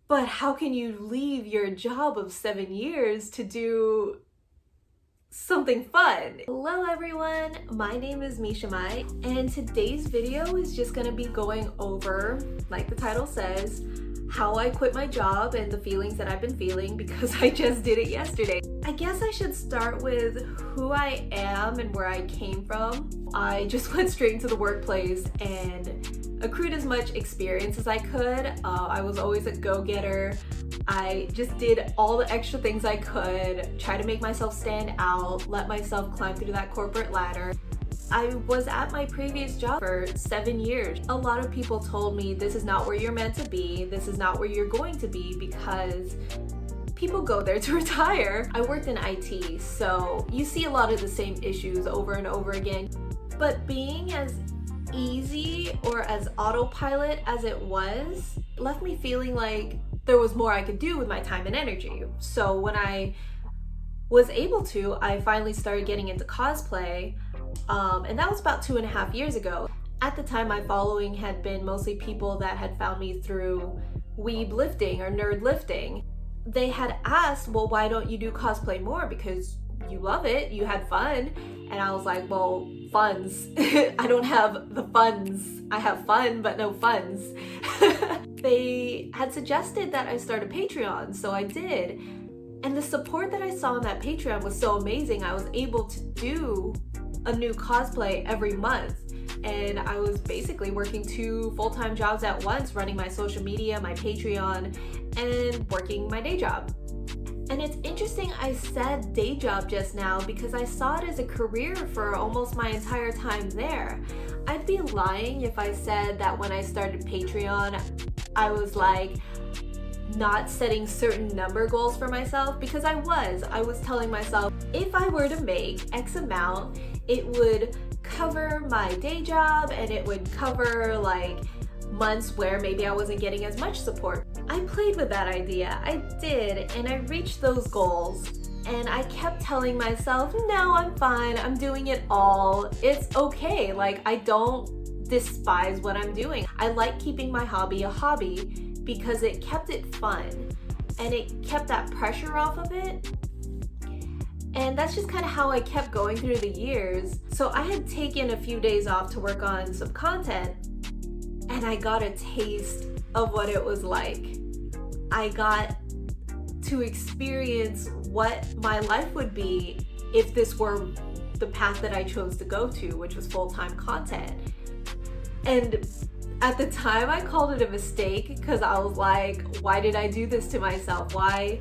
But how can you leave your job of 7 years to do something fun? Hello everyone, my name is Misha Mai, and today's video is just gonna be going over, like the title says, how I quit my job and the feelings that I've been feeling because I just did it yesterday. I guess I should start with who I am and where I came from. I just went straight into the workplace and accrued as much experience as I could. I was always a go-getter. I just did all the extra things I could, try to make myself stand out, let myself climb through that corporate ladder. I was at my previous job for 7 years. A lot of people told me this is not where you're meant to be, this is not where you're going to be, because people go there to retire. I worked in IT, so you see a lot of the same issues over and over again. But being as easy or as autopilot as it was left me feeling like there was more I could do with my time and energy. So when I was able to, I finally started getting into cosplay, and that was about 2.5 years ago. At the time, my following had been mostly people that had found me through weeb lifting or nerd lifting. They had asked, well, why don't you do cosplay more? Because you love it, you had fun. And I was like, well, funds. I don't have the funds. I have fun, but no funds. They had suggested that I start a Patreon, so I did. And the support that I saw on that Patreon was so amazing. I was able to do a new cosplay every month. And I was basically working 2 full-time jobs at once, running my social media, my Patreon, and working my day job. And it's interesting I said day job just now because I saw it as a career for almost my entire time there. I'd be lying if I said that when I started Patreon, I was like not setting certain number goals for myself, because I was telling myself if I were to make X amount, it would cover my day job and it would cover like months where maybe I wasn't getting as much support. I played with that idea, I did, and I reached those goals. And I kept telling myself, no, I'm fine, I'm doing it all, it's okay. Like, I don't despise what I'm doing. I like keeping my hobby a hobby because it kept it fun and it kept that pressure off of it. And that's just kind of how I kept going through the years. So I had taken a few days off to work on some content, and I got a taste of what it was like. I got to experience what my life would be if this were the path that I chose to go to, which was full-time content. And at the time I called it a mistake because I was like, why did I do this to myself? Why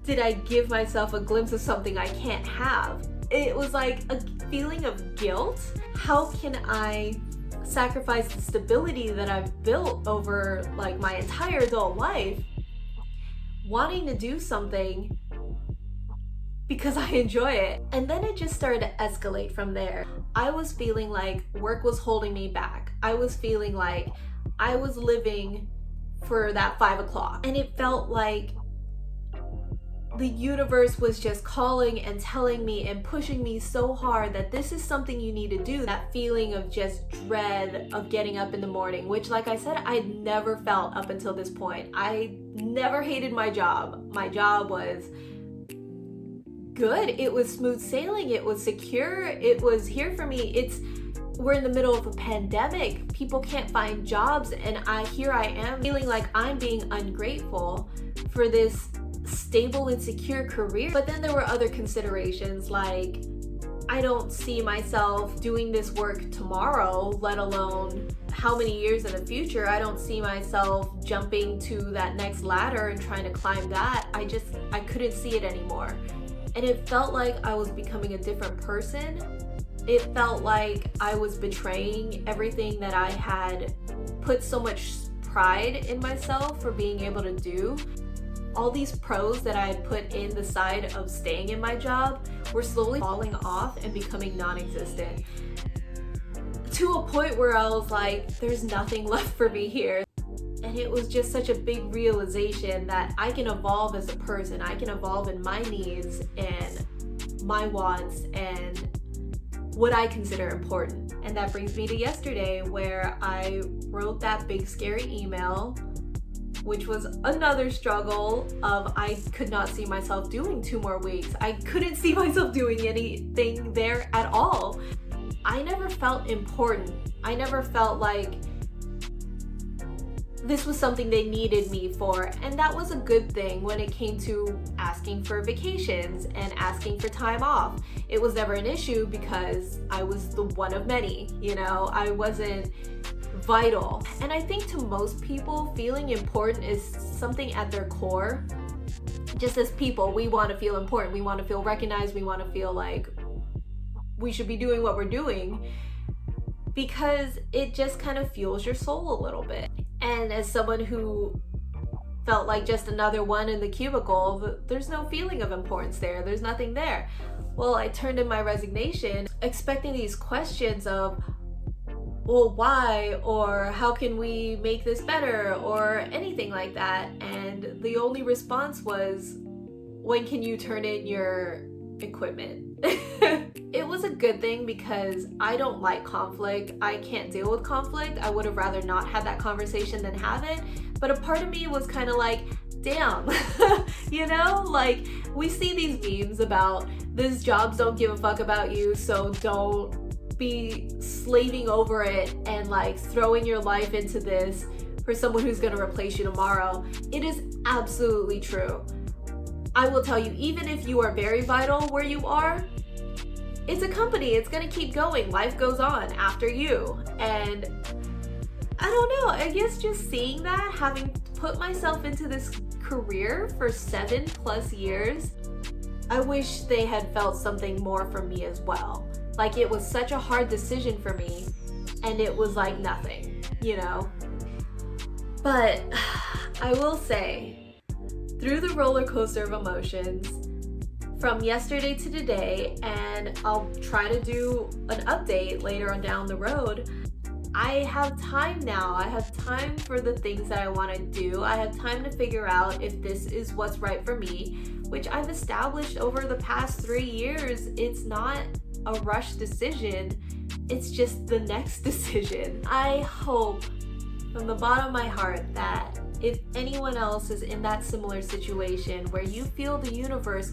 did I give myself a glimpse of something I can't have? It was like a feeling of guilt. How can I sacrifice the stability that I've built over like my entire adult life, wanting to do something because I enjoy it? And then it just started to escalate from there. I was feeling like work was holding me back. I was feeling like I was living for that 5 o'clock, and it felt like the universe was just calling and telling me and pushing me so hard that this is something you need to do. That feeling of just dread of getting up in the morning, which, like I said, I'd never felt up until this point. I never hated my job. My job was good. It was smooth sailing. It was secure. It was here for me. We're in the middle of a pandemic. People can't find jobs, and here I am feeling like I'm being ungrateful for this stable and secure career. But then there were other considerations, like I don't see myself doing this work tomorrow, let alone how many years in the future. I don't see myself jumping to that next ladder and trying to climb that. I couldn't see it anymore. And it felt like I was becoming a different person. It felt like I was betraying everything that I had put so much pride in myself for being able to do. All these pros that I had put in the side of staying in my job were slowly falling off and becoming non-existent, to a point where I was like, there's nothing left for me here. And it was just such a big realization that I can evolve as a person. I can evolve in my needs and my wants and what I consider important. And that brings me to yesterday, where I wrote that big scary email which was another struggle of I could not see myself doing 2 more weeks. I couldn't see myself doing anything there at all. I never felt important. I never felt like this was something they needed me for, and that was a good thing when it came to asking for vacations and asking for time off. It was never an issue because I was the one of many, you know, I wasn't vital. And I think to most people, feeling important is something at their core. Just as people, we want to feel important, we want to feel recognized, we want to feel like we should be doing what we're doing, because it just kind of fuels your soul a little bit. And as someone who felt like just another one in the cubicle, there's no feeling of importance there. There's nothing there. Well, I turned in my resignation expecting these questions of, well, why? Or how can we make this better? Or anything like that. And the only response was, when can you turn in your equipment? It was a good thing because I don't like conflict. I can't deal with conflict. I would have rather not had that conversation than have it. But a part of me was kind of like, damn, you know, like we see these memes about these jobs don't give a fuck about you, so don't be slaving over it and like throwing your life into this for someone who's going to replace you tomorrow. It is absolutely true. I will tell you, even if you are very vital where you are, it's a company, it's gonna keep going. Life goes on after you. And I don't know, I guess just seeing that, having put myself into this career for 7+ years, I wish they had felt something more from me as well. Like it was such a hard decision for me and it was like nothing, you know? But I will say, through the roller coaster of emotions, from yesterday to today, and I'll try to do an update later on down the road, I have time now. I have time for the things that I want to do. I have time to figure out if this is what's right for me, which I've established over the past 3 years. It's not a rushed decision. It's just the next decision. I hope from the bottom of my heart that if anyone else is in that similar situation where you feel the universe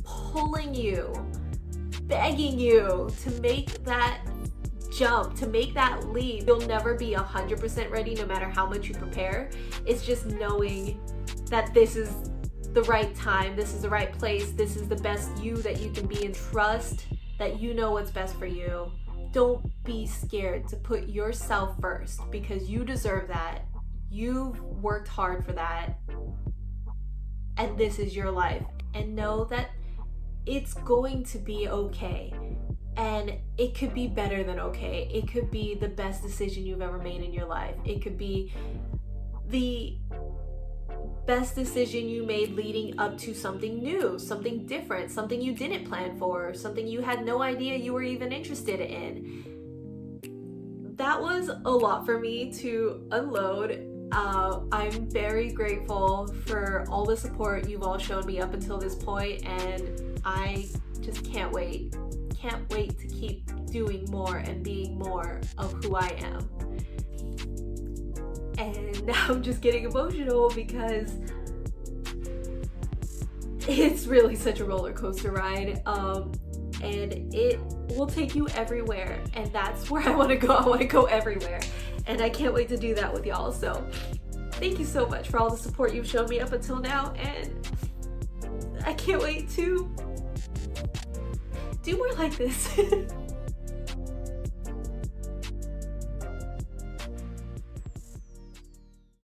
pulling you, begging you to make that jump, to make that leap, you'll never be 100% ready no matter how much you prepare. It's just knowing that this is the right time, this is the right place, this is the best you that you can be, and trust that you know what's best for you. Don't be scared to put yourself first because you deserve that. You've worked hard for that, and this is your life. And know that it's going to be okay, and it could be better than okay. It could be the best decision you've ever made in your life. It could be the best decision you made leading up to something new, something different, something you didn't plan for, something you had no idea you were even interested in. That was a lot for me to unload. I'm very grateful for all the support you've all shown me up until this point, and I just can't wait to keep doing more and being more of who I am. And now I'm just getting emotional because it's really such a roller coaster ride, and it will take you everywhere, and that's where I want to go. I want to go everywhere, and I can't wait to do that with y'all. So thank you so much for all the support you've shown me up until now, and I can't wait to do more like this.